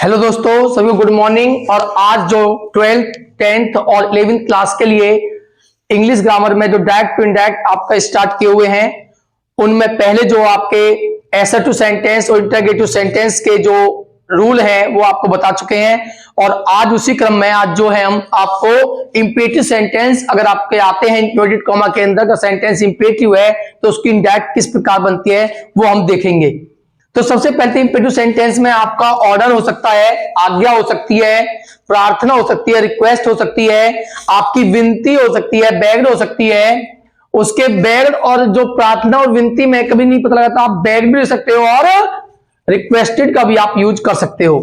Hello दोस्तों, सभी good morning. और आज जो 12th, 10th और 11th क्लास के लिए इंग्लिश ग्रामर में जो डायरेक्ट टू इनडायरेक्ट आपका स्टार्ट किए हुए हैं, उनमें पहले जो आपके एसर्टिव सेंटेंस और इंटरगेटिव सेंटेंस के जो रूल है वो आपको बता चुके हैं। और आज उसी क्रम में आज जो है हम आपको इंपेरेटिव सेंटेंस, अगर आपके आते हैं इन्वर्टेड कॉमा के अंदर का सेंटेंस इंपेरेटिव है तो उसकी इनडायरेक्ट किस प्रकार बनती है वो हम देखेंगे। तो सबसे पहले इंपेरेटिव सेंटेंस में आपका ऑर्डर हो सकता है, आज्ञा हो सकती है, प्रार्थना हो सकती है, रिक्वेस्ट हो सकती है, आपकी विनती हो सकती है, बेग्ड हो सकती है। उसके बेग्ड और जो प्रार्थना और विनती में कभी नहीं पता लगता, आप बेग्ड भी ले सकते हो और रिक्वेस्टेड का भी आप यूज कर सकते हो।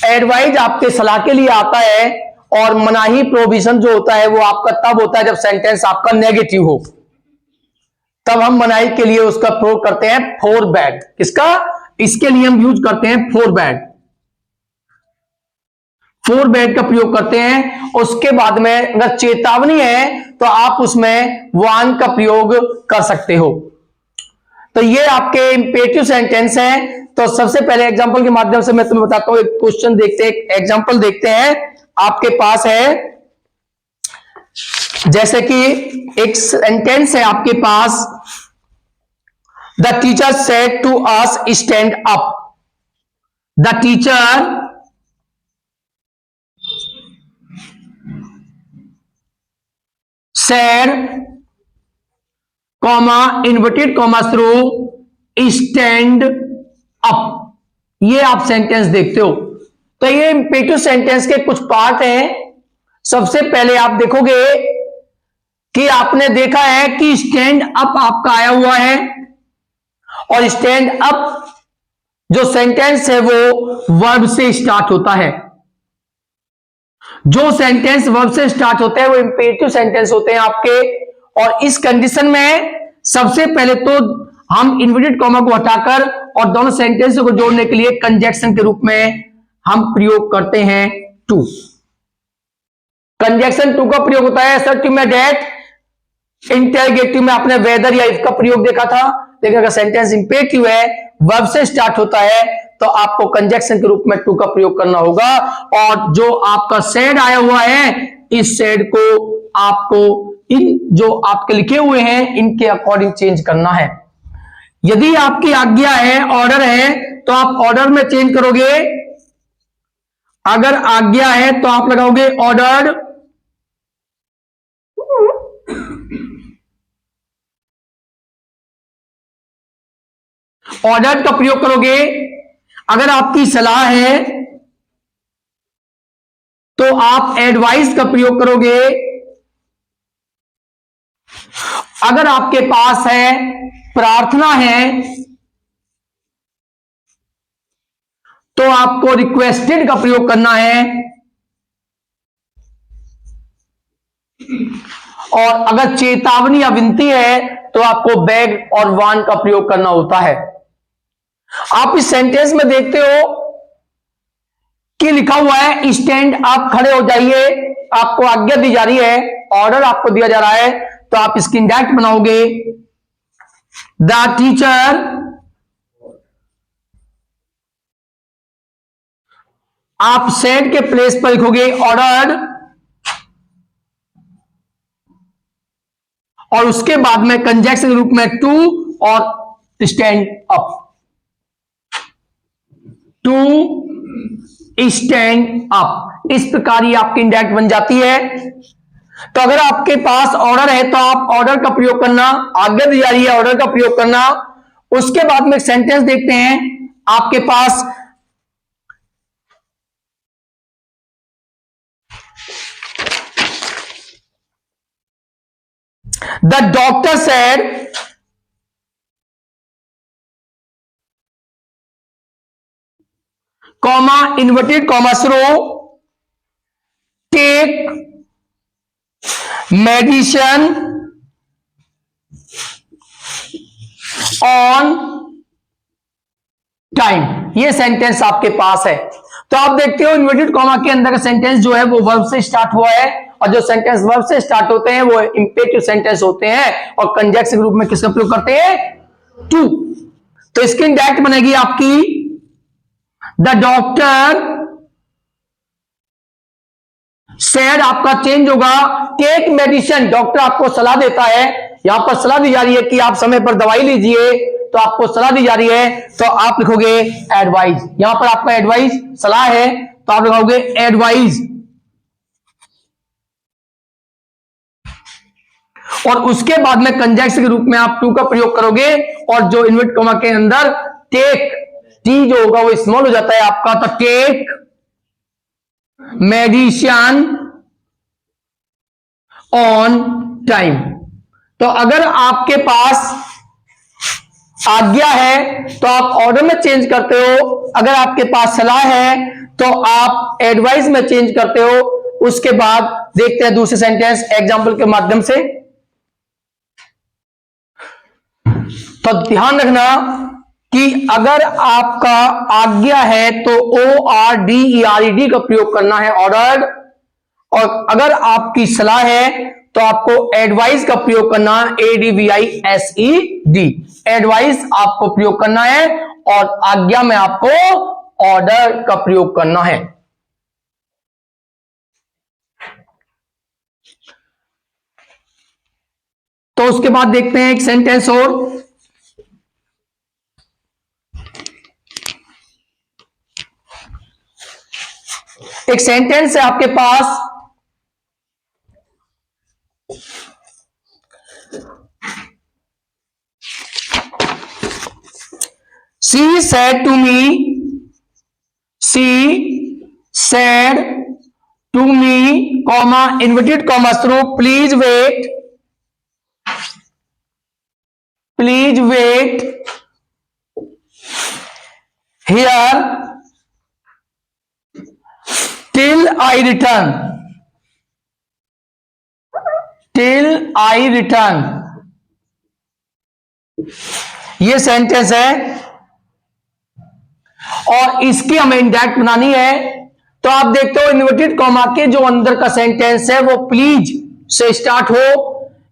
एडवाइज आपके सलाह के लिए आता है, और मनाही प्रोविजन जो होता है वो आपका तब होता है जब सेंटेंस आपका नेगेटिव हो, तब हम मनाही के लिए उसका प्रयोग करते हैं फॉर बैड। किसका? इसके लिए हम यूज करते हैं फॉर बैड, फॉर बैड का प्रयोग करते हैं। उसके बाद में अगर चेतावनी है तो आप उसमें वार्न का प्रयोग कर सकते हो। तो ये आपके इंपेरेटिव सेंटेंस हैं। तो सबसे पहले एग्जांपल के माध्यम से मैं तुम्हें बताता हूं, एक क्वेश्चन देखते हैं, एक एग्जांपल देखते हैं। आपके पास है जैसे कि एक सेंटेंस है आपके पास, the teacher said to us stand up. The teacher said comma inverted comma through stand up. ये आप सेंटेंस देखते हो। तो ये इंपेरेटिव सेंटेंस के कुछ पार्ट हैं। सबसे पहले आप देखोगे कि आपने देखा है कि स्टैंड अप आपका आया हुआ है, और स्टैंड अप जो सेंटेंस है वो वर्ब से स्टार्ट होता है। जो सेंटेंस वर्ब से स्टार्ट होते हैं वो इंपेरेटिव सेंटेंस होते हैं आपके। और इस कंडीशन में सबसे पहले तो हम इन्वर्टेड कॉमा को हटाकर और दोनों सेंटेंस को जोड़ने के लिए कंजक्शन के रूप में हम प्रयोग करते हैं टू। कंजक्शन टू का प्रयोग होता है असर्टिव में डेट, इंटरगेटिव में आपने वेदर या इफ का प्रयोग देखा था। लेकिन अगर सेंटेंस इंपेरेटिव है, वर्ब से स्टार्ट होता है, तो आपको कंजक्शन के रूप में टू का प्रयोग करना होगा। और जो आपका सेड आया हुआ है, इस सेड को आपको इन जो आपके लिखे हुए हैं इनके अकॉर्डिंग चेंज करना है। यदि आपकी आज्ञा है, ऑर्डर है, तो आप ऑर्डर में चेंज करोगे। अगर आज्ञा है तो आप लगाओगे ऑर्डर। ऑर्डर का प्रयोग करोगे। अगर आपकी सलाह है तो आप एडवाइस का प्रयोग करोगे। अगर आपके पास है प्रार्थना है तो आपको रिक्वेस्टेड का प्रयोग करना है। और अगर चेतावनी या विनती है तो आपको बेग और वार्न का प्रयोग करना होता है। आप इस सेंटेंस में देखते हो कि लिखा हुआ है स्टैंड अप, खड़े हो जाइए। आपको आज्ञा दी जा रही है, ऑर्डर आपको दिया जा रहा है, तो आप इसकी इंडायरेक्ट बनाओगे द टीचर आप सेड के प्लेस पर लिखोगे ऑर्डर, और उसके बाद में कंजक्शन के रूप में टू और stand up. To stand up, इस प्रकार ये आपकी इंडायरेक्ट बन जाती है। तो अगर आपके पास ऑर्डर है तो आप ऑर्डर का प्रयोग करना, आज्ञा दी जा रही है, ऑर्डर का प्रयोग करना। उसके बाद में एक सेंटेंस देखते हैं आपके पास, the doctor said comma inverted comma through take medicine on time. ये सेंटेंस आपके पास है। तो आप देखते हो इन्वर्टेड कॉमा के अंदर का सेंटेंस जो है वो वर्ब से स्टार्ट हुआ है, और जो सेंटेंस वर्ब से स्टार्ट होते हैं वो इंपेरेटिव सेंटेंस होते हैं, और कंजक्शन के रूप में किसका प्रयोग करते हैं? टू। तो इसकी इंडायरेक्ट बनेगी आपकी द डॉक्टर सेड आपका चेंज होगा टेक मेडिसिन, डॉक्टर आपको सलाह देता है, यहां पर सलाह दी जा रही है कि आप समय पर दवाई लीजिए, तो आपको सलाह दी जा रही है तो आप लिखोगे एडवाइस। यहां पर आपका एडवाइस सलाह है तो आप लिखोगे एडवाइस, और उसके बाद में कंजक्शन के रूप में आप टू का प्रयोग करोगे, और जो इन्वर्ट कॉमा के अंदर टेक, टी जो होगा वो स्मॉल हो जाता है आपका, तो टेक मेडिसिन ऑन टाइम। तो अगर आपके पास आज्ञा है तो आप ऑर्डर में चेंज करते हो, अगर आपके पास सलाह है तो आप एडवाइस में चेंज करते हो। उसके बाद देखते हैं दूसरे सेंटेंस एग्जाम्पल के माध्यम से। तो ध्यान रखना कि अगर आपका आज्ञा है तो ORDERED का प्रयोग करना है, ऑर्डर, और अगर आपकी सलाह है तो आपको एडवाइस का प्रयोग करना है, ADVISED, एडवाइस आपको प्रयोग करना है, और आज्ञा में आपको ऑर्डर का प्रयोग करना है। तो उसके बाद देखते हैं एक सेंटेंस और। एक सेंटेंस है आपके पास, she said to me, she said to me, comma, inverted commas through, please wait here till I return। ये सेंटेंस है और इसकी हमें इंडायरेक्ट बनानी है। तो आप देखते हो इन्वर्टेड कॉमा के जो अंदर का सेंटेंस है वो प्लीज से स्टार्ट हो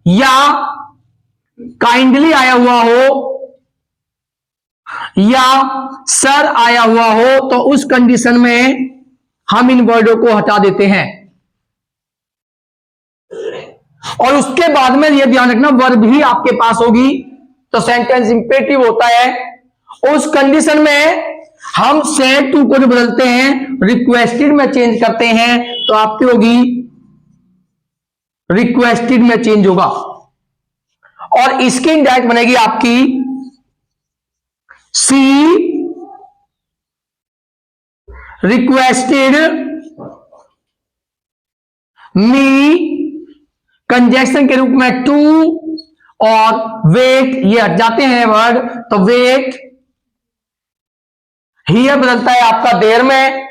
या काइंडली आया हुआ हो या सर आया हुआ हो, तो उस कंडीशन में हम इन वर्डों को हटा देते हैं। और उसके बाद में यह ध्यान रखना वर्ब ही आपके पास होगी तो सेंटेंस इंपेरेटिव होता है। उस कंडीशन में हम सेड टू को बदलते हैं, रिक्वेस्टेड में चेंज करते हैं, तो आपकी होगी रिक्वेस्टेड में चेंज होगा। और इसकी इंडायरेक्ट बनेगी आपकी सी रिक्वेस्टेड मी, कंजक्शन के रूप में टू और वेट ये हट जाते हैं वर्ड, तो वेट हियर बदलता है आपका देयर में,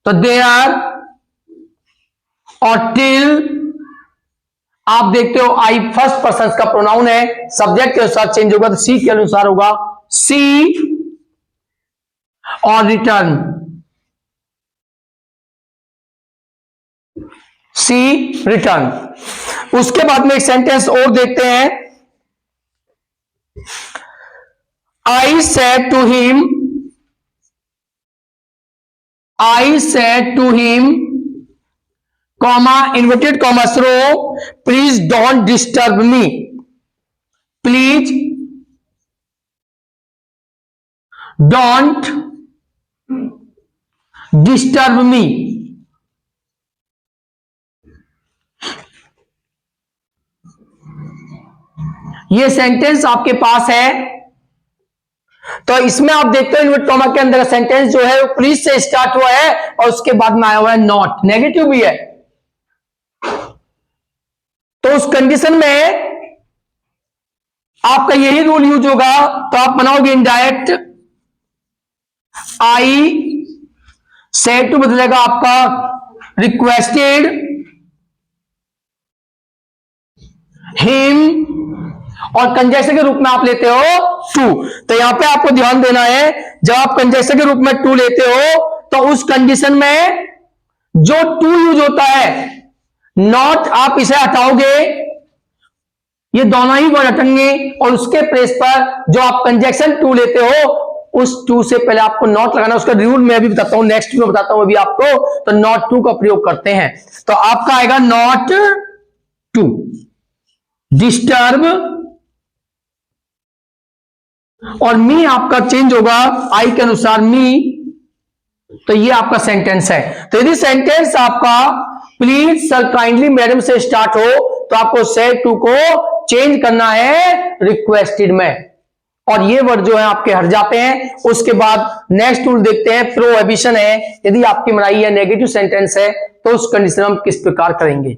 तो देयर, और टिल आप देखते हो आई फर्स्ट पर्सन का प्रोनाउन है, सब्जेक्ट के अनुसार चेंज होगा तो सी के अनुसार होगा सी, और रिटर्न सी रिटर्न। उसके बाद में एक सेंटेंस और देखते हैं, I said to him, comma, inverted comma through, please don't disturb me, please don't disturb me। ये सेंटेंस आपके पास है। तो इसमें आप देखते हो इन्वर्ट कॉमा के अंदर का सेंटेंस जो है वो प्लीज से स्टार्ट हुआ है और उसके बाद में आया हुआ है नॉट, नेगेटिव भी है। तो उस कंडीशन में आपका यही रूल यूज होगा, तो आप बनाओगे इनडायरेक्ट आई सेड टू बदलेगा आपका रिक्वेस्टेड हिम, और कंजक्शन के रूप में आप लेते हो टू। तो यहां पे आपको ध्यान देना है, जब आप कंजक्शन के रूप में टू लेते हो तो उस कंडीशन में जो टू यूज होता है, नॉट आप इसे हटाओगे, ये दोनों ही वर्ड हटेंगे, और उसके प्लेस पर जो आप कंजक्शन टू लेते हो उस टू से पहले आपको नॉट लगाना, उसका रूल मैं भी बताता हूं, नेक्स्ट में बताता हूं अभी आपको। तो नॉट टू का प्रयोग करते हैं, तो आपका आएगा नॉट टू डिस्टर्ब, और मी आपका चेंज होगा आई के अनुसार मी, तो ये आपका सेंटेंस है। तो यदि सेंटेंस आपका प्लीज सर काइंडली मैडम से स्टार्ट हो तो आपको सेड टू को चेंज करना है रिक्वेस्टेड में, और ये वर्ड जो है आपके हट जाते हैं। उसके बाद नेक्स्ट रूल देखते हैं, प्रोहिबिशन है। यदि आपकी मनाही है नेगेटिव सेंटेंस है तो उस कंडीशन में हम किस प्रकार करेंगे।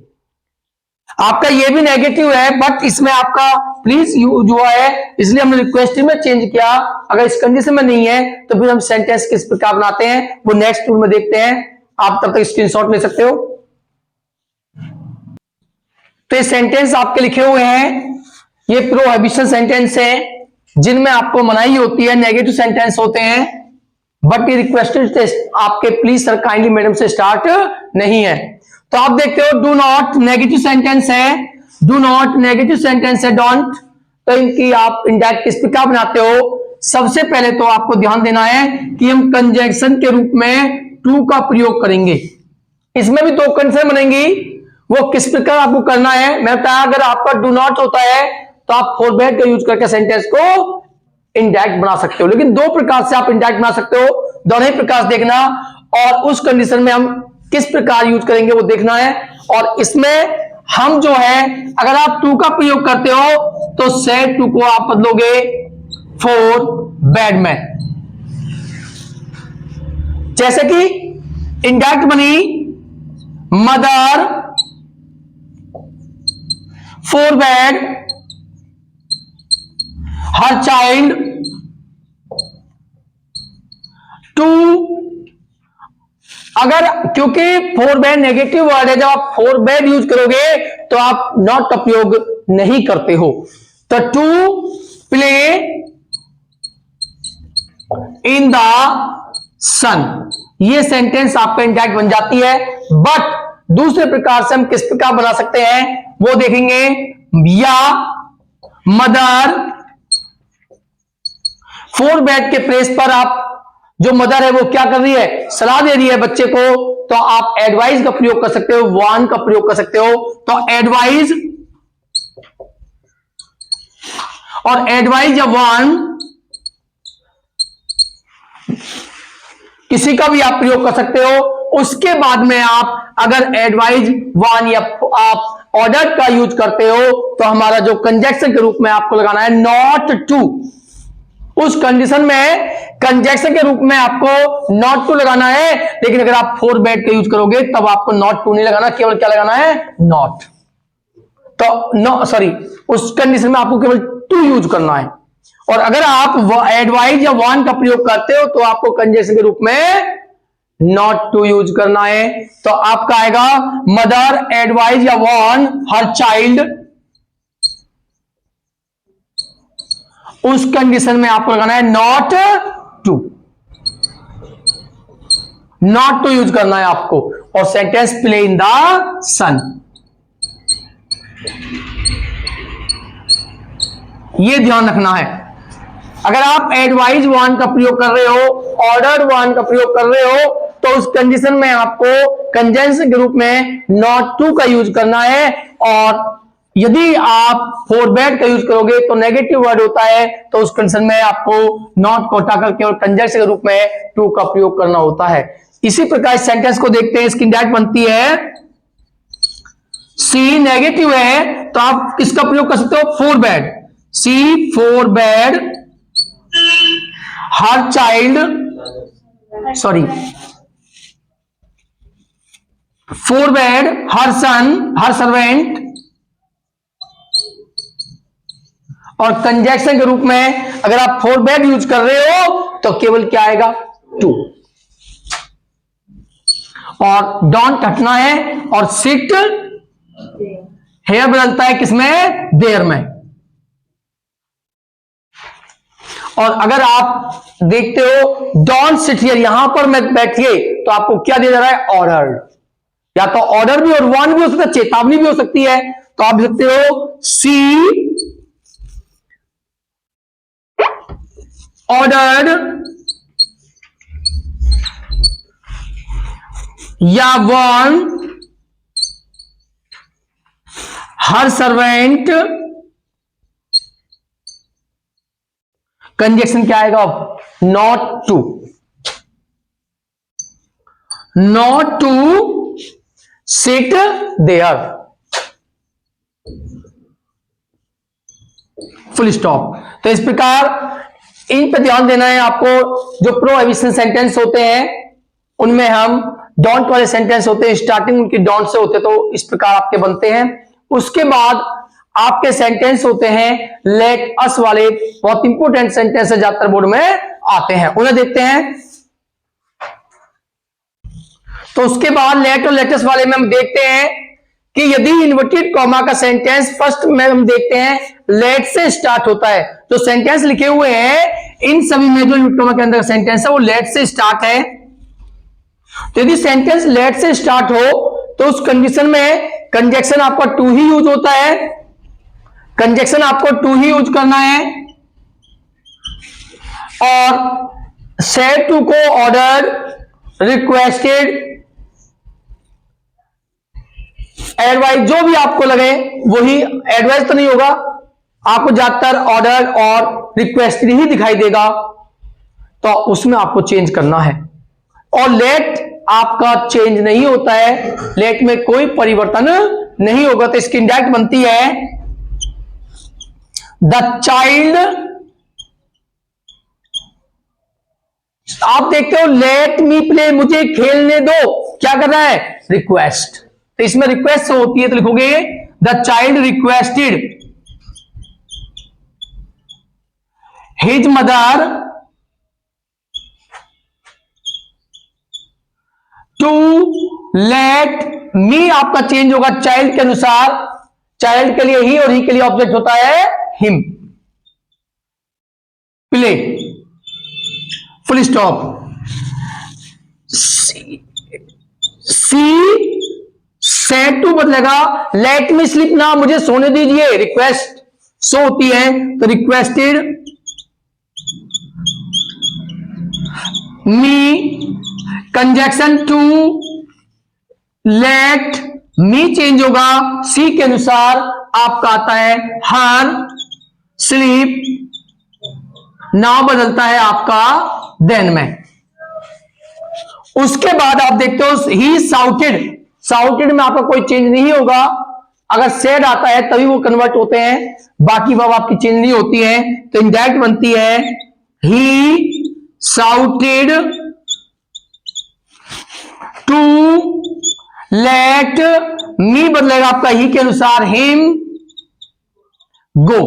आपका ये भी नेगेटिव है बट इसमें आपका प्लीज जो है इसलिए हमने रिक्वेस्टेड में चेंज किया। अगर इस कंडीशन में नहीं है तो फिर हम सेंटेंस किस प्रकार बनाते हैं वो नेक्स्ट रूल में देखते हैं। आप तब तक स्क्रीनशॉट ले सकते हो। तो ये सेंटेंस आपके लिखे हुए हैं, ये प्रोहिबिशन सेंटेंस है जिनमें आपको मनाही होती है, नेगेटिव सेंटेंस होते हैं, बट ये रिक्वेस्टेड आपके प्लीज सर काइंडली मैडम से स्टार्ट नहीं है। तो आप देखते हो डू नॉट नेगेटिव सेंटेंस है, डू नॉट नेगेटिव सेंटेंस है, डोंट, तो इनकी आप इंडायरेक्ट किस प्रकार बनाते हो। सबसे पहले तो आपको ध्यान देना है कि हम कंजंक्शन के रूप में टू का प्रयोग करेंगे। इसमें भी दो कंडीशन बनेंगी, वो किस प्रकार आपको करना है मैं बताया। अगर आपका डू नॉट होता है तो आप फॉरवर्ड का यूज करके सेंटेंस को इंडायरेक्ट बना सकते हो, लेकिन दो प्रकार से आप इंडायरेक्ट बना सकते हो, दोनों ही प्रकार से देखना, और उस कंडीशन में हम किस प्रकार यूज करेंगे वो देखना है। और इसमें हम जो है अगर आप टू का प्रयोग करते हो तो सेड टू को आप बदलोगे फॉर बेड में, जैसे कि इंडायरेक्ट बनी mother forbade her child to. अगर क्योंकि फोर बेड नेगेटिव वर्ड है, जब आप फोर बेड यूज करोगे तो आप नॉट का प्रयोग नहीं करते हो। तो to play in the sun, ये सेंटेंस आपका इंडायरेक्ट बन जाती है। बट दूसरे प्रकार से हम किस प्रकार बना सकते हैं वो देखेंगे। या मदर फोर बेड के प्लेस पर आप जो मदर है वो क्या कर रही है, सलाह दे रही है बच्चे को, तो आप एडवाइस का प्रयोग कर सकते हो, वार्न का प्रयोग कर सकते हो। तो एडवाइस और एडवाइस या वार्न किसी का भी आप प्रयोग कर सकते हो। उसके बाद में आप अगर एडवाइस वार्न या आप ऑर्डर का यूज करते हो तो हमारा जो कंजंक्शन के रूप में आपको लगाना है नॉट टू। उस कंडीशन में कंजंक्शन के रूप में आपको नॉट टू लगाना है, लेकिन अगर आप फोर बेड का यूज करोगे तब आपको नॉट टू नहीं लगाना, केवल क्या लगाना है नॉट। तो नो सॉरी, उस कंडीशन में आपको केवल टू यूज करना है। और अगर आप एडवाइज या वार्न का प्रयोग करते हो तो आपको कंजंक्शन के रूप में नॉट टू यूज करना है। तो आपका आएगा मदर एडवाइज या वार्न हर चाइल्ड, उस कंडीशन में आपको लगाना है not to, not to use करना है आपको। और sentence play in the sun, ये ध्यान रखना है। अगर आप एडवाइज वन का प्रयोग कर रहे हो, ऑर्डर वन का प्रयोग कर रहे हो, तो उस कंडीशन में आपको कंजंक्शन के रूप में नॉट टू का यूज करना है। और यदि आप फॉरवर्ड का यूज करोगे तो नेगेटिव वर्ड होता है, तो उस कंडीशन में आपको नॉट को हटा करके और कंजंक्शन के रूप में टू का प्रयोग करना होता है। इसी प्रकार सेंटेंस को देखते हैं, इसकी डायरेक्ट बनती है सी नेगेटिव है तो आप किसका प्रयोग कर सकते हो, forbade, see forbade her child, sorry forbade her son, her servant, और कंजंक्शन के रूप में अगर आप फोर बेड यूज कर रहे हो तो केवल क्या आएगा टू। और डोंट हटना है, और सिट हेयर बदलता है किसमें, देयर में। और अगर आप देखते हो डोंट सिट हियर, यहां पर मैं बैठिए, तो आपको क्या दिया जा रहा है, ऑर्डर। या तो ऑर्डर भी और वार्न भी हो सकता है, चेतावनी भी हो सकती है। तो आप लिखते हो सी ऑर्डर्ड या वन हर सर्वेंट, कंजक्शन क्या आएगा? Not to sit there, full stop. तो इस प्रकार इन पे ध्यान देना है आपको। जो प्रोहिबिशन सेंटेंस होते हैं उनमें हम डोंट वाले सेंटेंस होते हैं, स्टार्टिंग उनकी डोंट से होते, तो इस प्रकार आपके बनते हैं। उसके बाद आपके सेंटेंस होते हैं लेट अस वाले, बहुत इंपॉर्टेंट सेंटेंस है, ज्यादातर बोर्ड में आते हैं, उन्हें देखते हैं। तो उसके बाद लेट और लेटस वाले में हम देखते हैं कि यदि इन्वर्टेड कॉमा का सेंटेंस फर्स्ट में हम देखते हैं लेट से स्टार्ट होता है, जो सेंटेंस लिखे हुए हैं इन सभी में जो इन्वर्टेड कॉमा के अंदर सेंटेंस है वो लेट से स्टार्ट है। तो यदि सेंटेंस लेट से स्टार्ट हो तो उस कंडीशन में कंजक्शन आपका टू ही यूज होता है, कंजक्शन आपको टू ही यूज करना है। और सेड टू को ऑर्डर, रिक्वेस्टेड, एडवाइस, जो भी आपको लगे वही, एडवाइस तो नहीं होगा, आपको ज्यादातर ऑर्डर और रिक्वेस्टेड ही दिखाई देगा, तो उसमें आपको चेंज करना है। और लेट आपका चेंज नहीं होता है, लेट में कोई परिवर्तन नहीं होगा, तो इसकी इंडायरेक्ट बनती है द चाइल्ड। आप देखते हो लेट मी प्ले, मुझे खेलने दो, क्या कर रहा है? रिक्वेस्ट। तो इसमें रिक्वेस्ट होती है तो लिखोगे the child requested his mother to let me, आपका चेंज होगा चाइल्ड के अनुसार, चाइल्ड के लिए ही और ही के लिए ऑब्जेक्ट होता है him, play, full stop. She said to बदलेगा लेट मी स्लीप ना, मुझे सोने दीजिए, रिक्वेस्ट सो होती है तो requested me, conjunction to let me change होगा सी के अनुसार, आपका आता है हर, स्लीप नाउ बदलता है आपका देन में। उसके बाद आप देखते हो ही साउटेड, साउटेड में आपका कोई चेंज नहीं होगा, अगर सेड आता है तभी वो कन्वर्ट होते हैं, बाकी वर्ब आपकी चेंज नहीं होती है, तो इंडायरेक्ट बनती है he shouted to let me बदलेगा आपका ही के अनुसार हिम गो।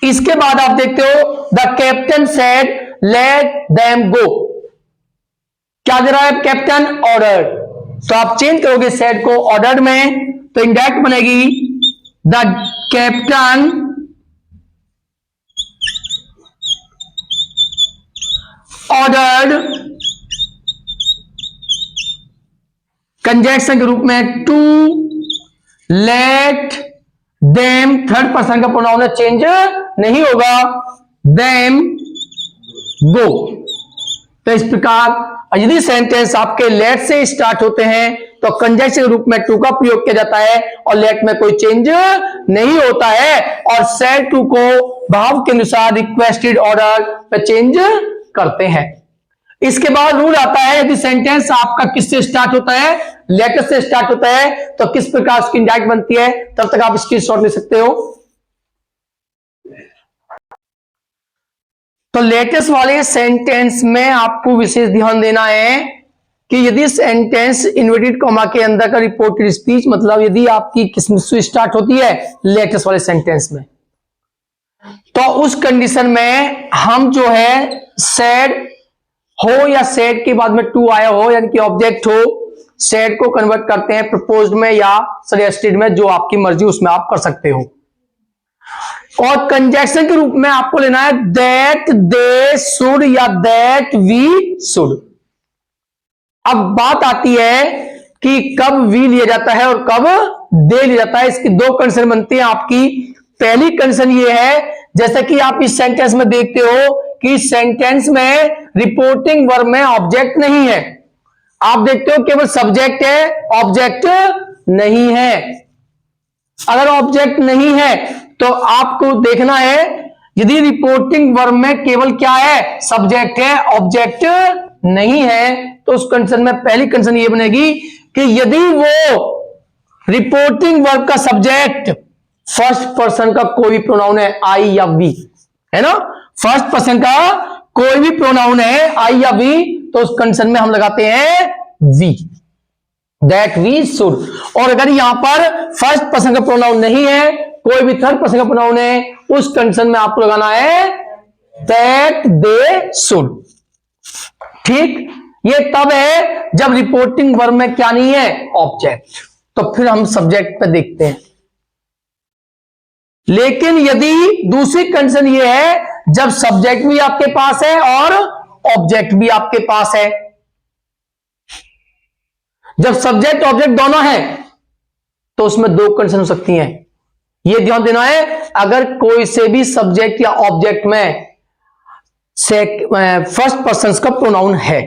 इसके बाद आप देखते हो the captain said let them go, क्या दे रहा है कैप्टन? ऑर्डर, तो आप चेंज करोगे सेड को ऑर्डर्ड में, तो इंडायरेक्ट बनेगी द कैप्टन ऑर्डर्ड, कंजक्शन के रूप में to let them, third person का प्रोनाउन चेंज नहीं होगा, देम गो। तो इस प्रकार यदि सेंटेंस आपके लेट से स्टार्ट होते हैं तो कंजक्शन के रूप में टू का प्रयोग किया जाता है और लेट में कोई चेंज नहीं होता है, और सेड टू को भाव के अनुसार रिक्वेस्टेड ऑर्डर पे चेंज करते हैं। इसके बाद रूल आता है यदि सेंटेंस आपका किससे स्टार्ट होता है? लेटर से स्टार्ट होता है, तो किस प्रकार उसकी इंडायरेक्ट बनती है, तब तक आप स्क्रीनशॉट ले सकते हो। तो लेटेस्ट वाले सेंटेंस में आपको विशेष ध्यान देना है कि यदि सेंटेंस इन्वर्टेड कॉमा के अंदर का रिपोर्टेड स्पीच, मतलब यदि आपकी किससे स्टार्ट होती है? लेटेस्ट वाले सेंटेंस में, तो उस कंडीशन में हम जो है सेड हो या सेड के बाद में टू आया हो, यानी कि ऑब्जेक्ट हो, सेड को कन्वर्ट करते हैं प्रपोज्ड में या सजेस्टेड में, जो आपकी मर्जी उसमें आप कर सकते हो। और कंजक्शन के रूप में आपको लेना है दैट दे शुड या दैट वी शुड। अब बात आती है कि कब वी लिया जाता है और कब दे लिया जाता है। इसकी दो कंडीशन बनती है आपकी। पहली कंडीशन ये है जैसे कि आप इस सेंटेंस में देखते हो कि सेंटेंस में रिपोर्टिंग वर्ब में ऑब्जेक्ट नहीं है। आप देखते हो केवल सब्जेक्ट है, ऑब्जेक्ट नहीं है। अगर ऑब्जेक्ट नहीं है तो आपको देखना है, यदि रिपोर्टिंग वर्ब में केवल क्या है, सब्जेक्ट है, ऑब्जेक्ट नहीं है, तो उस कंडीशन में पहली कंडीशन ये बनेगी कि यदि वो रिपोर्टिंग वर्ब का सब्जेक्ट फर्स्ट पर्सन का कोई भी प्रोनाउन है, आई या वी, है ना, फर्स्ट पर्सन का कोई भी प्रोनाउन है, आई या वी, तो उस कंडीशन में हम लगाते हैं वी, दैट वी शुड। और अगर यहां पर फर्स्ट पर्सन का प्रोनाउन नहीं है, कोई भी थर्ड पर्सन का प्रोनाउन है, उस कंडीशन में आपको लगाना है दैट दे शुड। ठीक, ये तब है जब रिपोर्टिंग वर्ब में क्या नहीं है, ऑब्जेक्ट। तो फिर हम सब्जेक्ट पे देखते हैं। लेकिन यदि दूसरी कंडीशन ये है जब सब्जेक्ट भी आपके पास है और ऑब्जेक्ट भी आपके पास है, जब सब्जेक्ट ऑब्जेक्ट दोनों है तो उसमें दो कंडीशन हो सकती हैं। यह ध्यान देना है, अगर कोई से भी सब्जेक्ट या ऑब्जेक्ट में फर्स्ट पर्सन का प्रोनाउन है,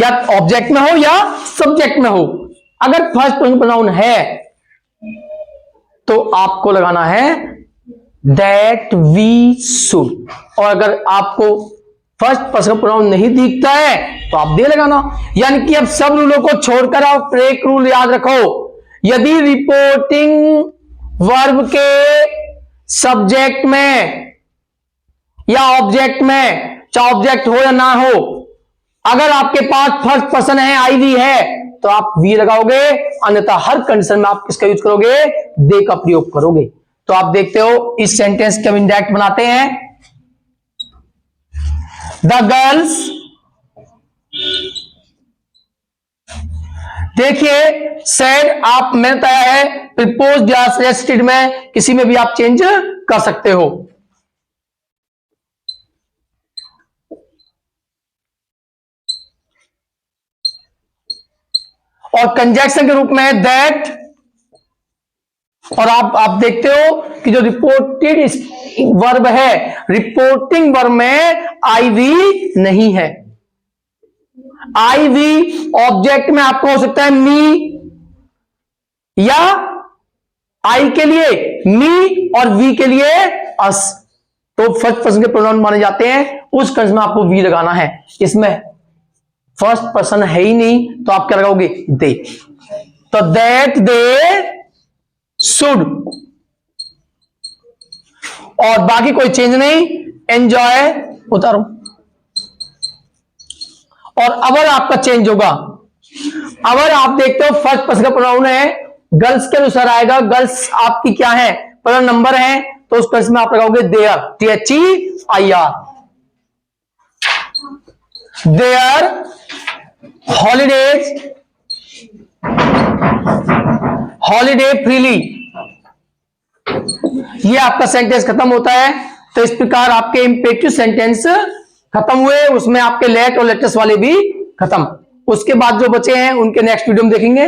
या ऑब्जेक्ट में हो या सब्जेक्ट में हो, अगर फर्स्ट पर्सन प्रोनाउन है तो आपको लगाना है दैट वी शुड। और अगर आपको फर्स्ट पर्सन प्रोनाउन नहीं दिखता है तो आप दे लगाना। यानी कि अब सब रूलों को छोड़कर आप एक रूल याद रखो, यदि रिपोर्टिंग वर्ब के सब्जेक्ट में या ऑब्जेक्ट में, चाहे ऑब्जेक्ट हो या ना हो, अगर आपके पास फर्स्ट पर्सन है, आई वी है, तो आप वी लगाओगे, अन्यथा हर कंडीशन में आप किसका यूज करोगे, दे का प्रयोग करोगे। तो आप देखते हो इस सेंटेंस के हम इंडायरेक्ट बनाते हैं। द गर्ल्स, देखिए सेड आप मैंने बताया है प्रीपोज्ड या सजेस्टेड में किसी में भी आप चेंज कर सकते हो। और कंजक्शन के रूप में है दैट। और आप देखते हो कि जो रिपोर्टेड वर्ब है, रिपोर्टिंग वर्ब में आई वी नहीं है। आई वी ऑब्जेक्ट में आपको हो सकता है मी, या आई के लिए मी और वी के लिए अस, तो फर्स्ट पर्सन के प्रोनाउन माने जाते हैं। उस कंडीशन में आपको वी लगाना है। इसमें फर्स्ट पर्सन है ही नहीं तो आप क्या लगाओगे, दे। तो दैट दे शुड, और बाकी कोई चेंज नहीं, एंजॉय उतारो। और अवर आपका चेंज होगा। अवर आप देखते हो फर्स्ट पर्सन का प्रोनाउन है, गर्ल्स के अनुसार आएगा। गर्ल्स आपकी क्या है, प्रोनाउन नंबर है, तो उस केस में आप लगाओगे their, THEIR, their holidays, holiday freely. ये आपका सेंटेंस खत्म होता है। तो इस प्रकार आपके इंपेरेटिव सेंटेंस खत्म हुए, उसमें आपके लेट और लेटेस्ट वाले भी खत्म। उसके बाद जो बचे हैं उनके नेक्स्ट वीडियो में देखेंगे।